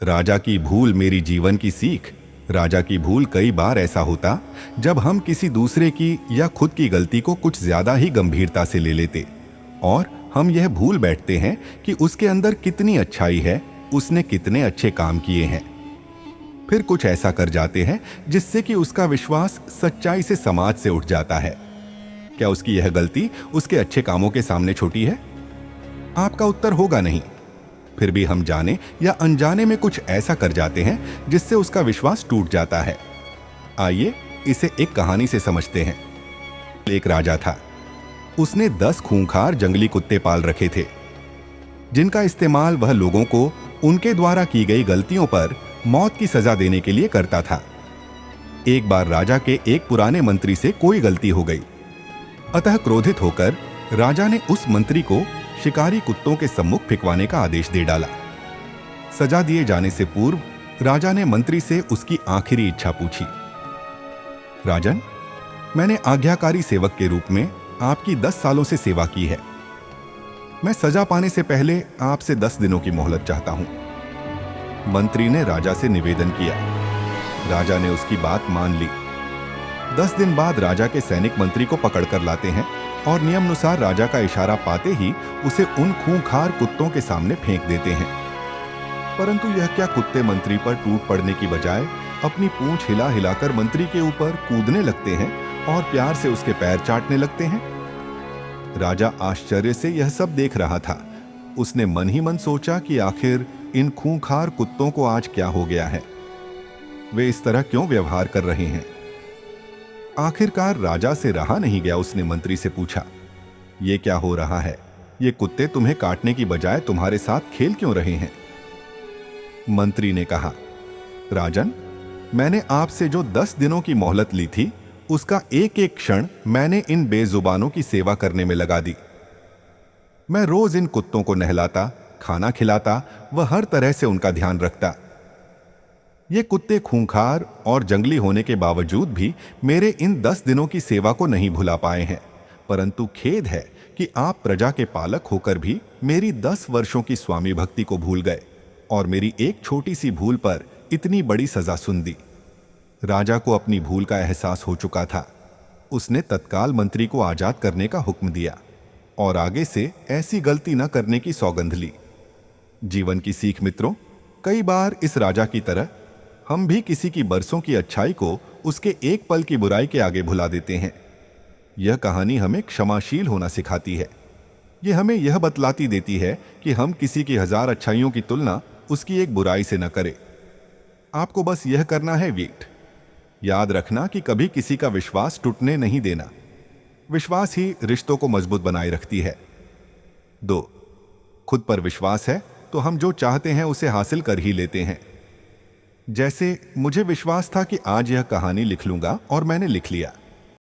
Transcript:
राजा की भूल मेरी जीवन की सीख। राजा की भूल कई बार ऐसा होता जब हम किसी दूसरे की या खुद की गलती को कुछ ज्यादा ही गंभीरता से ले लेते और हम यह भूल बैठते हैं कि उसके अंदर कितनी अच्छाई है, उसने कितने अच्छे काम किए हैं। फिर कुछ ऐसा कर जाते हैं जिससे कि उसका विश्वास सच्चाई से समाज से उठ जाता है। क्या उसकी यह गलती उसके अच्छे कामों के सामने छोटी है? आपका उत्तर होगा नहीं। फिर भी हम जाने या अनजाने में कुछ ऐसा कर जाते हैं जिससे उसका विश्वास टूट जाता है। आइए इसे एक कहानी से समझते हैं। एक राजा था। उसने 10 खूंखार जंगली कुत्ते पाल रखे थे, जिनका इस्तेमाल वह लोगों को उनके द्वारा की गई गलतियों पर मौत की सजा देने के लिए करता था। एक बार राजा के एक पुराने मंत्री से कोई गलती हो गई। अतः क्रोधित होकर राजा ने उस मंत्री को शिकारी कुत्तों के सम्मुख फिकवाने का आदेश दे डाला। सजा दिए जाने से पूर्व राजा ने मंत्री से उसकी आखिरी इच्छा पूछी। राजन, मैंने आज्ञाकारी सेवक के रूप में आपकी 10 सालों से सेवा की है। मैं सजा पाने से पहले आपसे 10 दिनों की मोहलत चाहता हूं। मंत्री ने राजा से निवेदन किया। राजा ने उसकी बात मान ली। 10 दिन बाद राजा के सैनिक मंत्री को पकड़कर लाते हैं और नियमानुसार राजा का इशारा पाते ही उसे उन खूंखार कुत्तों के सामने फेंक देते हैं। परंतु यह क्या, कुत्ते मंत्री पर टूट पड़ने की बजाय अपनी पूंछ हिला हिलाकर मंत्री के ऊपर कूदने लगते हैं और प्यार से उसके पैर चाटने लगते हैं। राजा आश्चर्य से यह सब देख रहा था। उसने मन ही मन सोचा कि आखिर इन खूंखार कुत्तों को आज क्या हो गया है, वे इस तरह क्यों व्यवहार कर रहे हैं। आखिरकार राजा से रहा नहीं गया। उसने मंत्री से पूछा, ये क्या हो रहा है? ये कुत्ते तुम्हें काटने की बजाय तुम्हारे साथ खेल क्यों रहे हैं? मंत्री ने कहा, राजन, मैंने आपसे जो 10 दिनों की मोहलत ली थी, उसका एक एक क्षण मैंने इन बेजुबानों की सेवा करने में लगा दी। मैं रोज इन कुत्तों को नहलाता, खाना खिलाता व हर तरह से उनका ध्यान रखता। ये कुत्ते खूंखार और जंगली होने के बावजूद भी मेरे इन 10 दिनों की सेवा को नहीं भुला पाए हैं। परंतु खेद है कि आप प्रजा के पालक होकर भी मेरी 10 वर्षों की स्वामी भक्ति को भूल गए और मेरी एक छोटी सी भूल पर इतनी बड़ी सजा सुन दी। राजा को अपनी भूल का एहसास हो चुका था। उसने तत्काल मंत्री को आजाद करने का हुक्म दिया और आगे से ऐसी गलती न करने की सौगंध ली। जीवन की सीख मित्रों, कई बार इस राजा की तरह हम भी किसी की बरसों की अच्छाई को उसके एक पल की बुराई के आगे भुला देते हैं। यह कहानी हमें क्षमाशील होना सिखाती है। यह हमें यह बतलाती देती है कि हम किसी की 1000 अच्छाइयों की तुलना उसकी एक बुराई से न करें। आपको बस यह करना है, वेट। याद रखना कि कभी किसी का विश्वास टूटने नहीं देना। विश्वास ही रिश्तों को मजबूत बनाए रखती है। 2, खुद पर विश्वास है तो हम जो चाहते हैं उसे हासिल कर ही लेते हैं। जैसे मुझे विश्वास था कि आज यह कहानी लिख लूंगा और मैंने लिख लिया।